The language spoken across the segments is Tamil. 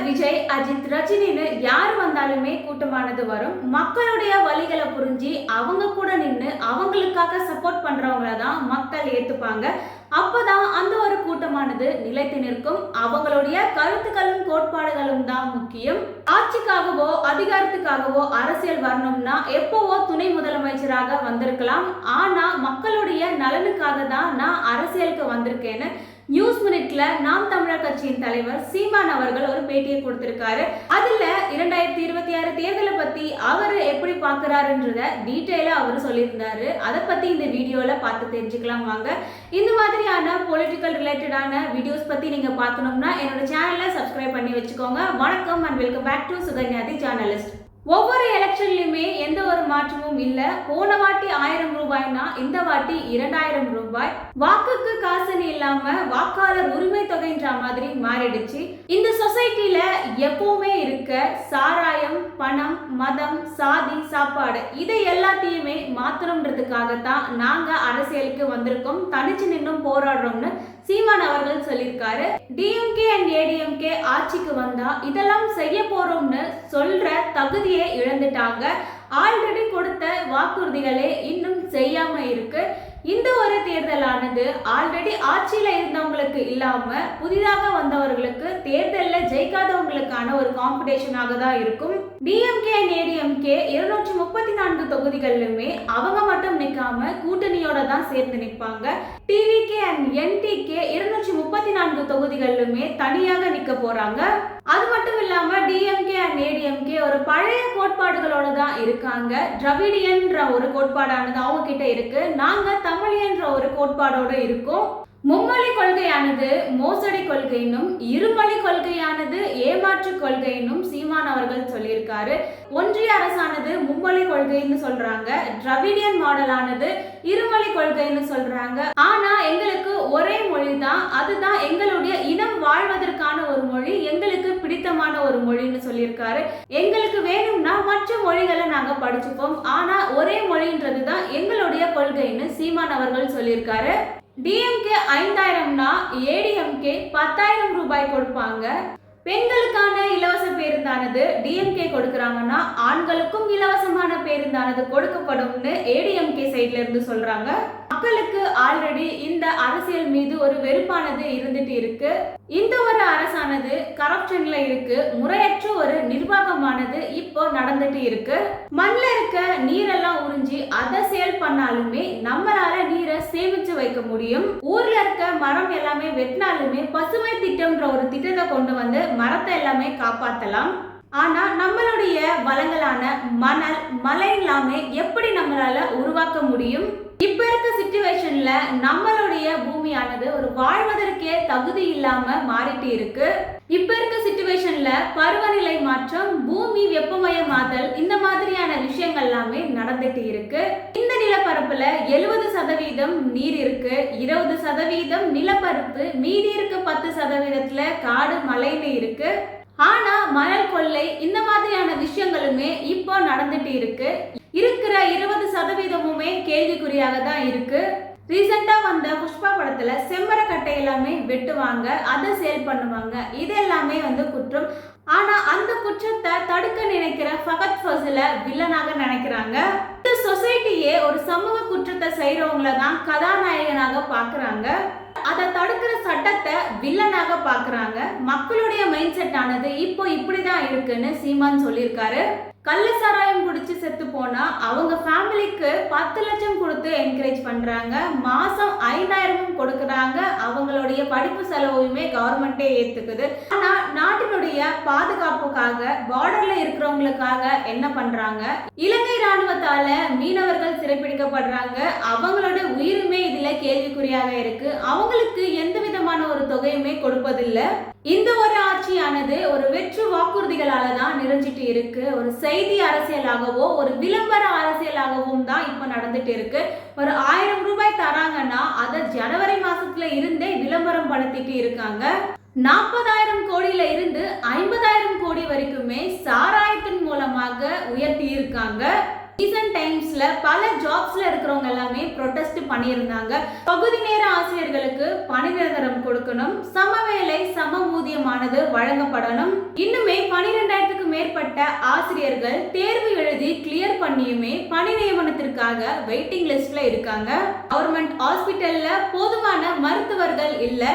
விஜய், அஜித், ரஜினின்னு யார் வந்தாலுமே கூட்டமானது வரும். மக்களுடைய வலிகளை புரிஞ்சு அவங்க கூட நின்று அவங்களுக்காக சப்போர்ட் பண்றவங்கள தான் மக்கள் ஏத்துப்பாங்க. அப்பதான் அந்த ஒரு கூட்டமானது நிலைத்து நிற்கும். அவங்களுடைய கருத்துக்களும் கோட்பாடுகளும் தான் முக்கியம். ஆட்சிக்காகவோ அதிகாரத்துக்காகவோ அரசியல் வரணும்னா எப்பவோ துணை முதலமைச்சராக வந்திருக்கலாம். ஆனா மக்களுடைய நலனுக்காக தான் நான் அரசியலுக்கு வந்திருக்கேன்னு நியூஸ் மினிட்ல நாம் தமிழர் கட்சியின் தலைவர் சீமான் அவர்கள் ஒரு பேட்டியை கொடுத்திருக்காரு. அதுல 2026 தேர்தலை பத்தி அவரு எப்படி பாக்குறாருன்றத டீட்டெயிலா அவரு சொல்லியிருந்தாரு. அதை பத்தி இந்த வீடியோல பார்த்து தெரிஞ்சுக்கலாம் வாங்க. இந்த மாதிரியான பொலிட்டிக்கல் ரிலேட்டடான வீடியோஸ் பத்தி நீங்க பார்க்கணும்னா என்னோட சேனலை சப்ஸ்கிரைப் பண்ணி வச்சுக்கோங்க. வணக்கம் and welcome back to Sukanya the journalist. ஒவ்வொரு எலெக்ஷன்லயுமே எந்த ஒரு மாற்றமும் இல்ல. போன வாட்டி 1000 ரூபாய்னா இந்த வாட்டி 2000 ரூபாய். வாக்குக்கு காசுன்னு இல்லாம வாக்காளர் உரிமை தொகைன்ற மாதிரி மாறிடுச்சு. இந்த சொசைட்டில எப்பவுமே இருக்க சாராயம், பணம், மதம், சாதி, சாப்பாடு இதை எல்லாத்தையுமே மாத்தணும்ன்றதுக்காகத்தான் நாங்க அரசியலுக்கு வந்திருக்கோம், தனிச்சு நின்னும் போராடுறோம்னு சீமான் அவர்கள் சொல்லியிருக்காரு. டிஎம்கே அண்ட் ஏடிஎம்கே ஆட்சிக்கு வந்தா இதெல்லாம் செய்ய போறோம்னு சொல்ற தகுதியை இழந்துட்டாங்க. ஆல்ரெடி கொடுத்த வாக்குறுதிகளே இன்னும் செய்யாம இருக்கு. இந்த ஒரு தேர்தலானது ஆல்ரெடி ஆட்சியில இருந்தவங்களுக்கு இல்லாம புதிதாக வந்தவர்களுக்கு தேர்தலில் ஜெயிக்காதவங்களுக்கான ஒரு காம்படிஷனாக தான் இருக்கும். டிஎம்கே அண்ட் ஏடிஎம்கே 234 தொகுதிகளிலுமே அவங்க மட்டும் நிக்காம கூட்டணியோட தான் சேர்ந்து நிற்பாங்க. டிவிகே அண்ட் என்டிகே 234 தொகுதிகளிலுமே தனியாக நிக்க போறாங்க. அது மட்டும் இல்லாம டிஎம்கே அண்ட் ஏடிஎம்கே ஒரு பழைய கோட்பாடுகளோட தான் இருக்காங்க. திராவிடியன்ற ஒரு கோட்பாடானது அவங்க கிட்ட இருக்கு. நாங்க தமிழியன்ற ஒரு கோட்பாடோட இருக்கும். மும்மொழி கொள்கையானது மோசடி கொள்கையினும் இருமொழி கொள்கையானது ஏமாற்று கொள்கையினும் சீமான் அவர்கள் சொல்லியிருக்காரு. ஒன்றிய அரசானது மும்மொழி கொள்கைன்னு சொல்றாங்க, திராவிடியன் மாடலானது இருமொழி கொள்கைன்னு சொல்றாங்க. ஆனா எங்களுக்கு ஒரே மொழி தான், அதுதான் எங்களுடைய இனம் வாழ்வதற்கான ஒரு மொழி, எங்களுக்கு பிடித்தமான ஒரு மொழின்னு சொல்லியிருக்காரு. எங்களுக்கு வேணும்னா மற்ற மொழிகளை நாங்க படிச்சுப்போம், ஆனா ஒரே மொழின்றது தான் எங்களுடைய கொள்கைன்னு சீமான் அவர்கள் சொல்லியிருக்காரு. டிஎம்கே 5000னா ஏடிஎம்கே 10,000 ரூபாய் கொடுப்பாங்க. பெண்களுக்கான இலவச பேருந்தானது டிஎம்கே கொடுக்கறாங்கன்னா ஆண்களுக்கும் இலவசமான பேருந்தானது கொடுக்கப்படும்னு ஏடிஎம்கே சைட்ல இருந்து சொல்றாங்க. மக்களுக்கு ஆல்ரெடி இந்த அரசியல் மீது ஒரு வெறுப்பானது இருந்துட்டு இருக்கு. இந்த ஒரு அரசானது கரப்ஷன்ல இருக்கு. முறையற்ற ஒரு நிர்வாகமானது இப்போ நடந்துட்டு இருக்கு. மண்ணில் இருக்க நீரெல்லாம் உறிஞ்சி அதை சேல் பண்ணாலுமே நம்மளால நீரை சேமிச்சு வைக்க முடியும். ஊர்ல இருக்க மரம் எல்லாமே வெட்டினாலுமே பசுமை திட்டம்ன்ற ஒரு திட்டத்தை கொண்டு வந்து மரத்தை எல்லாமே காப்பாத்தலாம். ஆனா நம்மளுடைய வளங்களான மணல், மலை எல்லாமே எப்படி நம்மளால உருவாக்க முடியும்? இப்ப இருக்க சிச்சுவேஷன்ல நம்மளுடைய பூமியானது ஒரு வாழ்வதற்கே தகுதி இல்லாம மாறிட்டு இருக்கு. இப்ப இருக்க சிச்சுவேஷன்ல பருவநிலை மாற்றம், பூமி வெப்பமயமாதல், இந்த மாதிரியான விஷயங்கள் எல்லாமே நடந்துட்டு இருக்கு. இந்த நிலப்பரப்புல 70% நீர் இருக்கு, 20% நிலப்பரப்பு, மீதி இருக்க 10%த்துல காடு, மலைன்னு இருக்கு. ஆனா மணல் கொள்ளை இந்த மாதிரியான விஷயங்களுமே இப்போ நடந்துட்டு இருக்கு. இருக்கிற 20%மே கேள்விக்குறியாக தான் இருக்கு. ரீசெண்டா வந்த புஷ்பா படத்துல செம்மர கட்டை எல்லாமே வெட்டுவாங்க, அதை சேல் பண்ணுவாங்க. இது எல்லாமே குற்றம். ஆனா அந்த குற்றத்தை தடுக்க நினைக்கிற ஃபகத் ஃபசில வில்லனாக நினைக்கிறாங்க. இந்த சொசைட்டியே ஒரு சமூக குற்றத்தை செய்யறவங்கள தான் கதாநாயகனாக பாக்குறாங்க. அதை தடுக்கிற சட்டத்தை வில்லனாக பாக்குறாங்க. மக்களுடைய மைண்ட் செட் ஆனது இப்போ இப்படிதான் இருக்குன்னு சீமான் சொல்லியிருக்காரு. கள்ள சாராயம் குடிச்சு செத்து போனா அவங்க ஃபேமிலிக்கு 10 லட்சம் கொடுத்து என்கரேஜ் பண்றாங்க. மாசம் 5000 கொடுக்கறாங்க. அவங்களுடைய படிப்பு செலவுமே கவர்மெண்டே ஏத்துக்குது. ஆனா நாட்டினுடைய பாதுகாப்புக்காக பார்டர்ல இருக்கிறவங்களுக்காக என்ன பண்றாங்க? இலங்கை ராணுவத்தால மீனவர்கள் சிறைப்பிடிக்கப்படுறாங்க. அவங்களோட உயிருமே இதுல கேள்விக்குறியாக இருக்கு. அவங்களுக்கு எந்த விதமான ஒரு தொகையுமே கொடுப்பதில்லை. இந்த ஒரு ஆட்சியானது ஒரு வெற்று வாக்குறுதிகளால தான் நிறைஞ்சிட்டு இருக்கு. ஒரு செய்தி அரசியலாகவோ ஒரு விளம்பர அரசியலாகவும் தான் இப்ப நடந்துட்டு இருக்கு. ஒரு 1000 ரூபாய் தராங்கன்னா அதை ஜனவரி மாசத்துல இருந்தே விளம்பரம் படுத்திட்டு இருக்காங்க. 40,000 கோடியில இருந்து 50,000 கோடி வரைக்குமே சாராயத்தின் மூலமாக உயர்த்தி இருக்காங்க. ரீசன்ட் டைம்ஸ்ல கேம்பஸ்ல பல ஜாப்ஸ்ல இருக்கிறவங்க எல்லாமே ப்ரொடெஸ்ட் பண்ணியிருந்தாங்க. பகுதி நேர ஆசிரியர்களுக்கு பணி நிரந்தரம் கொடுக்கணும், சமவேளை சம ஊதியமானது வழங்கப்படணும். இன்னுமே 12,000க்கு மேற்பட்ட ஆசிரியர்கள் தேர்வு எழுதி கிளியர் பண்ணியுமே பணி நியமனத்திற்காக வெயிட்டிங் லிஸ்ட்ல இருக்காங்க. கவர்மெண்ட் ஹாஸ்பிட்டல்ல போதுமான மருத்துவர்கள் இல்ல,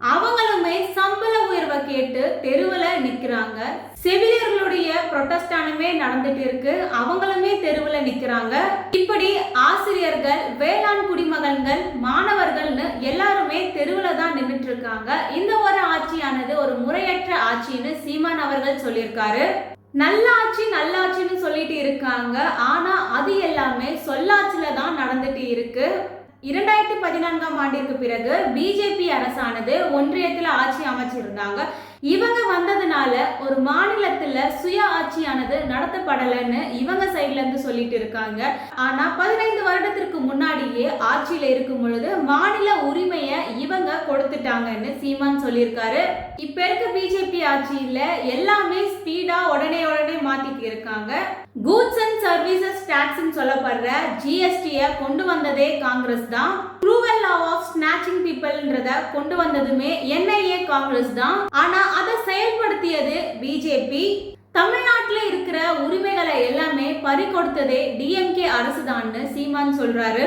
அவங்களுமே சம்பள உயர்வை கேட்டு தெருவுல நிக்கிறாங்க. செவிலியர்களுடைய ப்ரொடெஸ்டானுமே நடந்துட்டு இருக்கு, அவங்களுமே தெருவுல நிக்கிறாங்க. இப்படி ஆசிரியர்கள், வேளாண் குடிமகன்கள், மாணவர்கள்னு எல்லாருமே தெருவுல தான் நின்றுட்டு இருக்காங்க. இந்த ஒரு ஆட்சியானது ஒரு முறையற்ற ஆட்சின்னு சீமான் அவர்கள் சொல்லியிருக்காரு. நல்லாட்சி நல்லாட்சின்னு சொல்லிட்டு இருக்காங்க, ஆனா அது எல்லாமே சொல்லாட்சியில தான் நடந்துட்டு இருக்கு. 2014ஆம் ஆண்டிற்கு பிறகு பிஜேபி அரசானது ஒன்றியத்தில் ஆட்சி அமைச்சிருந்தாங்க. இவங்க வந்ததுனால ஒரு மாநிலத்துல சுய ஆட்சியானது நடத்தப்படலைன்னு இவங்க சைட்ல இருந்து சொல்லிட்டு இருக்காங்க. ஆனா 15 வருடத்திற்கு முன்னாடியே ஆட்சியில இருக்கும் பொழுது மாநில உரிமையை இவங்க கொடுத்துட்டாங்கன்னு சீமான் சொல்லியிருக்காரு. இப்ப இருக்க பிஜேபி ஆட்சியில எல்லாமே ஸ்பீடா உடனே மாத்திட்டு இருக்காங்க. கூட்ஸ் அண்ட் சர்வீசஸ் டாக்ஸ் சொல்லப்படுற ஜிஎஸ்டியை கொண்டு வந்ததே காங்கிரஸ் தான். ப்ரூவல் லா ஆஃப் ஸ்நாச்சிங் பீப்பிள்ன்றத கொண்டு வந்ததுமே என்ஐஏ காங்கிரஸ் தான். ஆனா அதை செயல்படுத்தியது பிஜேபி. தமிழ்நாட்டில் இருக்கிற உரிமைகளை எல்லாமே பறி கொடுத்ததே டிஎம்கே அரசு தான் சீமான் சொல்றாரு.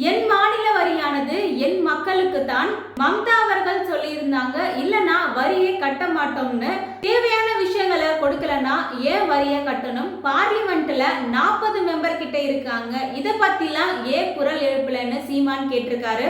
என் மாநில வரியானது என் மக்களுக்கு தான் மம்தா அவர்கள் சொல்லி இருந்தாங்க, இல்லனா வரியை கட்ட மாட்டோம்னு. தேவையான விஷயங்களை கொடுக்கலனா ஏன் வரியை கட்டணும்? பார்லிமெண்ட்ல 40 மெம்பர் கிட்ட இருக்காங்க, இத பத்திலாம் ஏன் குரல் எழுப்பலன்னு சீமான் கேட்டிருக்காரு.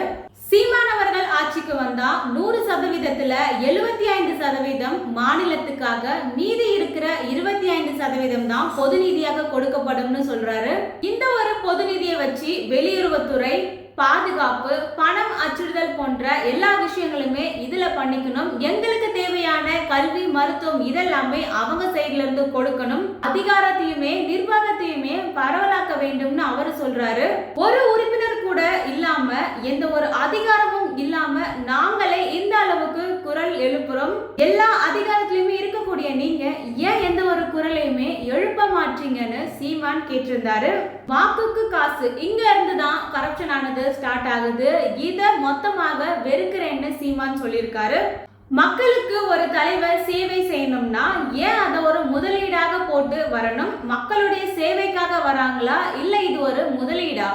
சீமான் அவர்கள் ஆட்சிக்கு வந்தா 100%த்துல 75% மாநிலத்துக்காக, மீதி இருக்கிற 25% தான் பொது நிதியாக கொடுக்கப்படும்னு சொல்றாரு. இந்த ஒரு பொது நிதியை வச்சு வெளியுறவுத்துறை, பாதுகாப்பு, பணம் அச்சிடுதல் போன்ற எல்லா விஷயங்களுமே இதுல பண்ணிக்கணும். எங்களுக்கு தேவையான கல்வி, மருத்துவம் இதெல்லாமே அவங்க சைட்ல இருந்து கொடுக்கணும். அதிகாரத்தையுமே நிர்வாகத்தையுமே பரவலாக்க வேண்டும்னு அவர் சொல்றாரு. ஒரு உறுப்பினர் கூட இல்லாம, எந்த ஒரு அதிகாரமும் இல்லாம நாங்களே இந்த அளவுக்கு குரல் எழுப்புறோம். எல்லா அதிகாரத்திலுமே இருக்கக்கூடிய நீங்க ஏன் எந்த ஒரு குரலையுமே எழுப்ப மாட்டீங்கன்னு சீமான் கேட்டிருந்தாரு. வாக்குக்கு காசு, இங்க இருந்து தான் கரப்ஷன் ஆனது ஸ்டார்ட் ஆகுது, இத மொத்தமாக வெறுக்கிறேன்னு சீமான் சொல்லியிருக்காரு. மக்களுக்கு ஒரு தலைவர் சேவை செய்யணும்னா ஏன் அதை ஒரு முதலீடாக போட்டு வரணும்? மக்களுடைய சேவைக்காக வராங்களா, இல்ல இது ஒரு முதலீடா?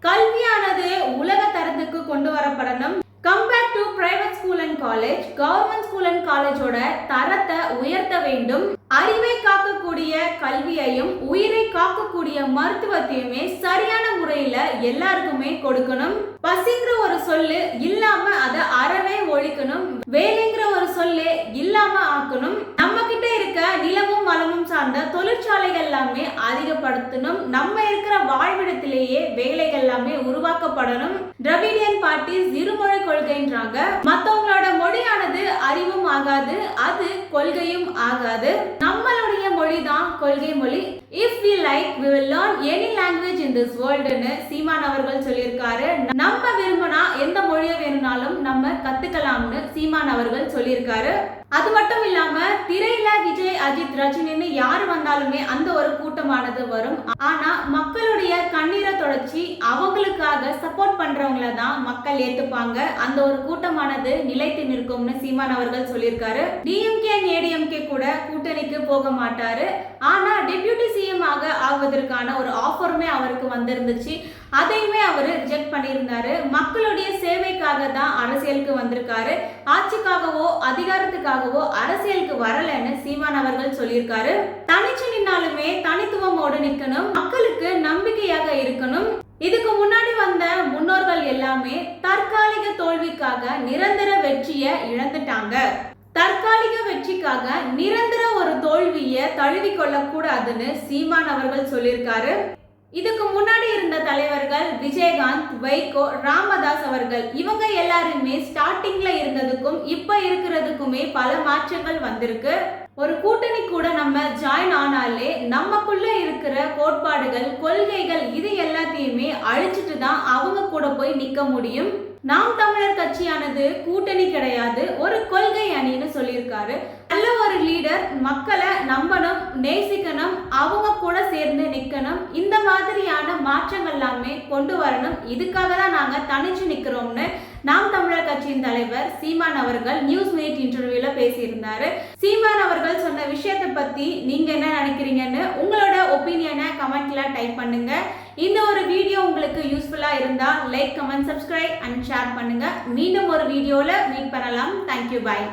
கல்வியானது உலக தரத்துக்கு கொண்டு வரப்படணும். Compare to private school and college, government school and காலேஜோட தரத்தை உயர்த்த வேண்டும். அறிவை காக்கக்கூடிய கல்வியையும் உயிரை காக்கக்கூடிய மருத்துவத்தையுமே சரியான முறையில எல்லாருக்குமே கொடுக்கணும். பசிங்கிற ஒரு சொல்லு இல்லாம அதை அறவே ஒழிக்கணும். வேலைங்கிற ஒரு சொல்லு இல்லாம ஆக்கணும். நம்ம கிட்ட இருக்க நிலமும் வளமும் சார்ந்த தொழிற்சாலைகள் எல்லாமே அதிகப்படுத்தணும். நம்ம இருக்கிற வாழ்விடத்திலேயே வேலைகள் எல்லாமே உருவாக்கப்படணும். திராவிடியன் பார்ட்டிஸ் இருமொழி கொள்கைன்றாங்க. மத்தவங்களோட மொழியானது அறிவும் ஆகாது, அது கொள்கையும் ஆகாது. நம்மளுடைய மொழி தான் கொள்கை மொழி. If we like, we will learn any language in this world ன்னு சீமான் அவர்கள் சொல்லியிருக்காரு. நம்ம விரும்பினா எந்த மொழியை வேணும்னாலும் நம்ம கத்துக்கலாம்னு சீமான் அவர்கள் சொல்லியிருக்காரு. அது மட்டும் இல்லாம திரையில விஜய், அஜித், ரஜினின்னு யாரு வந்தாலுமே அந்த ஒரு கூட்டமானது வரும். ஆனா மக்களுடைய கண்ணீரை தொடச்சி அவங்களுக்காக சப்போர்ட் பண்றவங்கள தான் மக்கள் ஏத்துப்பாங்க. அந்த ஒரு கூட்டமானது நிலைத்து நிற்கும்னு சீமான் அவர்கள் சொல்லியிருக்காரு. டிஎம்கே, ஏடிஎம்கே கூட கூட்டணிக்கு போக மாட்டாரு. ஆனா டெபியூட்டி சிஎம் ஆவதற்கான ஒரு ஆஃபருமே அவருக்கு வந்திருந்துச்சு. அதையுமே அவர் ரிஜெக்ட் பண்ணியிருந்தாரு. மக்களுடைய சேவைக்காக தான் அரசியலுக்கு வந்திருக்காரு, ஆட்சிக்காகவோ அதிகாரத்துக்காகவோ அரசியலுக்கு வரலன்னு சீமான் அவர்கள் சொல்லியிருக்காரு. தனிச்சு நின்னாலுமே தனித்துவமோடு நிக்கணும், மக்களுக்கு நம்பிக்கையாக இருக்கணும். இதுக்கு முன்னாடி வந்த முன்னோர்கள் எல்லாமே தற்காலிக தோல்விக்காக நிரந்தர வெற்றியை இழந்துட்டாங்க. தற்காலிக வெற்றிக்காக நிரந்தர ஒரு தோல்வியை தழுவி கொள்ள கூடாதுன்னு சீமான் அவர்கள் சொல்லியிருக்காரு. இதுக்கு முன்னாடி இருந்த தலைவர்கள் விஜயகாந்த், வைகோ, ராமதாஸ் அவர்கள், இவங்க எல்லாருமே ஸ்டார்டிங்ல இருந்ததுக்கும் இப்ப இருக்கிறதுக்குமே பல மாற்றங்கள் வந்திருக்கு. ஒரு கூட்டணி கூட நம்ம ஜாயின் ஆனாலே நமக்குள்ள இருக்கிற கோட்பாடுகள், கொள்கைகள் இது எல்லாத்தையுமே அழிச்சிட்டு தான் அவங்க கூட போய் நிக்க முடியும். நாம் தமிழர் கட்சியானது கூட்டணி கிடையாது, ஒரு கொள்கை அணின்னு சொல்லியிருக்காரு. நல்ல ஒரு லீடர் மக்களை நம்பணும், நேசிக்கணும், அவங்க கூட சேர்ந்து நிக்கணும். இந்த மாதிரியான மாற்றங்கள் எல்லாமே கொண்டு வரணும். இதுக்காக தான் நாங்க தனிச்சு நிக்கிறோம்னு நாம் தமிழர் கட்சியின் தலைவர் சீமான் அவர்கள் நியூஸ் மினிட் இன்டர்வியூல பேசியிருந்தாரு. சீமான் அவர்கள் சொன்ன விஷயத்தை பத்தி நீங்க என்ன நினைக்கிறீங்கன்னு உங்களோட ஒப்பீனியனை கமெண்ட்ல டைப் பண்ணுங்க. இந்த ஒரு வீடியோ உங்களுக்கு யூஸ்ஃபுல்லா இருந்தா like, comment, subscribe and share பண்ணுங்க. மீண்டும் ஒரு வீடியோல மீட் பண்ணலாம். தேங்க்யூ, பாய்.